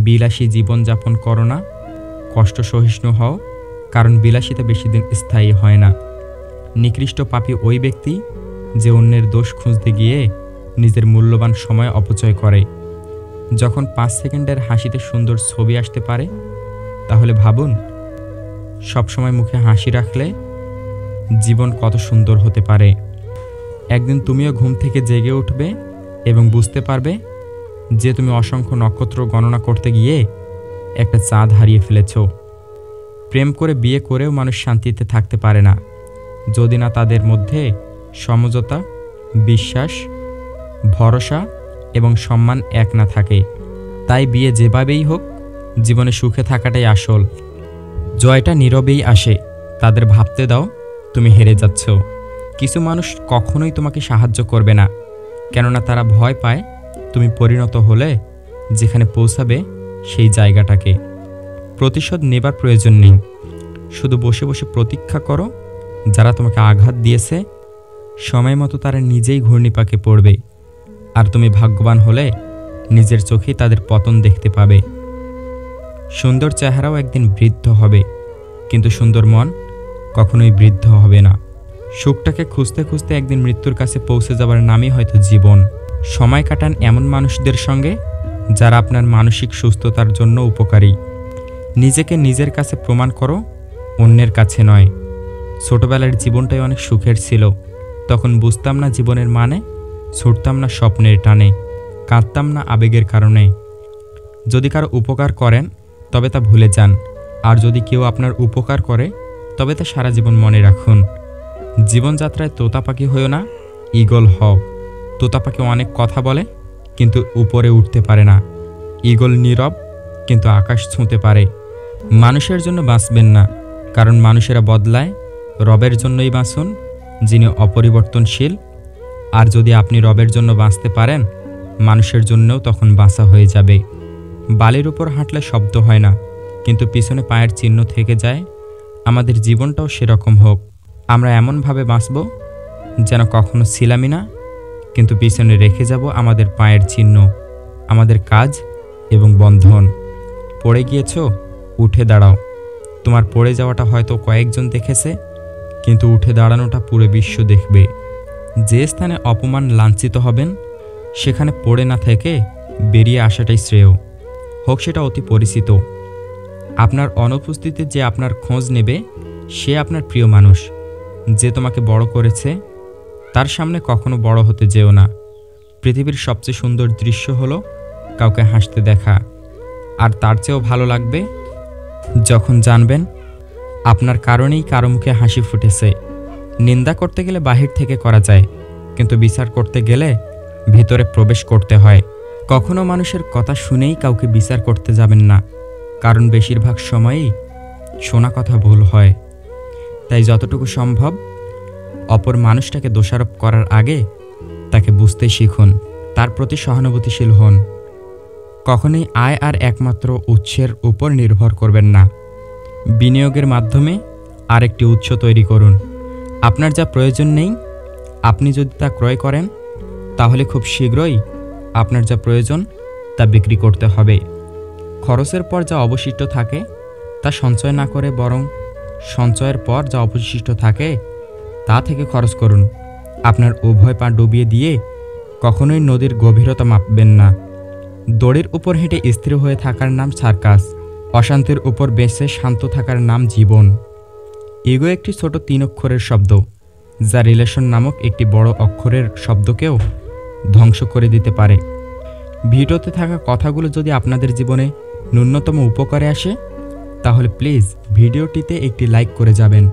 বিলাসী জীবনযাপন করো না, কষ্ট সহিষ্ণু হও, কারণ বিলাসিতা বেশি দিন স্থায়ী হয় না। নিকৃষ্ট পাপী ওই ব্যক্তি যে অন্যের দোষ খুঁজতে গিয়ে নিজের মূল্যবান সময় অপচয় করে। যখন 5 সেকেন্ডের হাসিতে সুন্দর ছবি আসতে পারে, তাহলে ভাবুন সবসময় মুখে হাসি রাখলে জীবন কত সুন্দর হতে পারে। একদিন তুমিও ঘুম থেকে জেগে উঠবে এবং বুঝতে পারবে যে তুমি অসংখ্য নক্ষত্র গণনা করতে গিয়ে একটা চাঁদ হারিয়ে ফেলেছ। প্রেম করে বিয়ে করেও মানুষ শান্তিতে থাকতে পারে না যদি না তাদের মধ্যে সমঝোতা, বিশ্বাস, ভরসা এবং সম্মান এক না থাকে। তাই বিয়ে যেভাবেই হোক, জীবনে সুখে থাকাটাই আসল। জয়টা নীরবেই আসে। তাদের ভাবতে দাও তুমি হেরে যাচ্ছ। কিছু মানুষ কখনোই তোমাকে সাহায্য করবে না, কেননা তারা ভয় পায় তুমি পরিণত হলে যেখানে পৌঁছাবে সেই জায়গাটাকে। প্রতিশোধ নেবার প্রয়োজন নেই, শুধু বসে বসে প্রতীক্ষা করো। যারা তোমাকে আঘাত দিয়েছে সময় মতো তারা নিজেই ঘূর্ণিপাকে পড়বে, আর তুমি ভাগ্যবান হলে নিজের চোখেই তাদের পতন দেখতে পাবে। সুন্দর চেহারাও একদিন বৃদ্ধ হবে, কিন্তু সুন্দর মন কখনোই বৃদ্ধ হবে না। সুখটাকে খুঁজতে খুঁজতে একদিন মৃত্যুর কাছে পৌঁছে যাবার নামই হয়তো জীবন। সময় কাটান এমন মানুষদের সঙ্গে যারা আপনার মানসিক সুস্থতার জন্য উপকারী। নিজেকে নিজের কাছে প্রমাণ করো, অন্যের কাছে নয়। ছোটবেলার জীবনটাই অনেক সুখের ছিল। তখন বুঝতাম না জীবনের মানে, ছুটতাম না স্বপ্নের টানে, কাঁদতাম না আবেগের কারণে। যদি কারো উপকার করেন তবে তা ভুলে যান, আর যদি কেউ আপনার উপকার করে তবে তা সারা জীবন মনে রাখুন। জীবনযাত্রায় তোতা পাখি হয়েও না, ঈগল হও। তোতা পাখি অনেক কথা বলে কিন্তু উপরে উঠতে পারে না। ঈগল নীরব কিন্তু আকাশ ছুঁতে পারে। মানুষের জন্য বাঁচবেন না, কারণ মানুষেরা বদলায়। রবের জন্যই বাঁচুন, যিনি অপরিবর্তনশীল। আর যদি আপনি রবের জন্য বাঁচতে পারেন, মানুষের জন্যও তখন বাঁচা হয়ে যাবে। বালির উপর হাঁটলে শব্দ হয় না, কিন্তু পিছনে পায়ের চিহ্ন থেকে যায়। আমাদের জীবনটাও সেরকম হোক। আমরা এমনভাবে বাঁচব যেন কখনো ছিলামই না, কিন্তু পিছনে রেখে যাব আমাদের পায়ের চিহ্ন, আমাদের কাজ এবং বন্ধন। পড়ে গিয়েছ, উঠে দাঁড়াও। তোমার পড়ে যাওয়াটা হয়তো কয়েকজন দেখেছে, কিন্তু উঠে দাঁড়ানোটা পুরো বিশ্ব দেখবে। যে স্থানে অপমান লাঞ্ছিত হবেন সেখানে পড়ে না থেকে বেরিয়ে আসাটাই শ্রেয়, হোক সেটা অতি পরিচিত। আপনার অনুপস্থিতিতে যে আপনার খোঁজ নেবে সে আপনার প্রিয় মানুষ। যে তোমাকে বড় করেছে তার সামনে কখনো বড় হতে যেও না। পৃথিবীর সবচেয়ে সুন্দর দৃশ্য হলো কাউকে হাসতে দেখা, আর তার চেয়েও ভালো লাগবে যখন জানবেন আপনার কারণেই কারো মুখে হাসি ফুটেছে। নিন্দা করতে গেলে বাহির থেকে করা যায়, কিন্তু বিচার করতে গেলে ভিতরে প্রবেশ করতে হয়। কখনো মানুষের কথা শুনেই কাউকে বিচার করতে যাবেন না, কারণ বেশিরভাগ সময়ই শোনা কথা ভুল হয়। তাই যতটুকু সম্ভব অপর মানুষটাকে দোষারোপ করার আগে তাকে বুঝতে শিখুন, তার প্রতি সহানুভূতিশীল হন। কখনোই আয় আর একমাত্র উৎসের উপর নির্ভর করবেন না। বিনিয়োগের মাধ্যমে আরেকটি উৎস তৈরি করুন। আপনার যা প্রয়োজন নেই, আপনি যদি তা ক্রয় করেন, তাহলে খুব শীঘ্রই আপনার যা প্রয়োজন তা বিক্রি করতে হবে। খরচের পর যা অবশিষ্ট থাকে তা সঞ্চয় না করে বরং সঞ্চয়ের পর যা অবশিষ্ট থাকে তা থেকে খরচ করুন। আপনার উভয় পা ডুবিয়ে দিয়ে কখনোই নদীর গভীরতা মাপবেন না। দড়ির উপর হেঁটে স্থির হয়ে থাকার নাম সার্কাস, অশান্তির উপর বেঁচে শান্ত থাকার নাম জীবন। ইগো একটি ছোট 3 অক্ষরের শব্দ, যা রিলেশন নামক একটি বড় অক্ষরের শব্দকেও ধ্বংস করে দিতে পারে। ভিডিওতে থাকা কথাগুলো যদি আপনাদের জীবনে ন্যূনতম উপকারে আসে, তাহলে প্লিজ ভিডিওটিতে একটি লাইক করে যাবেন।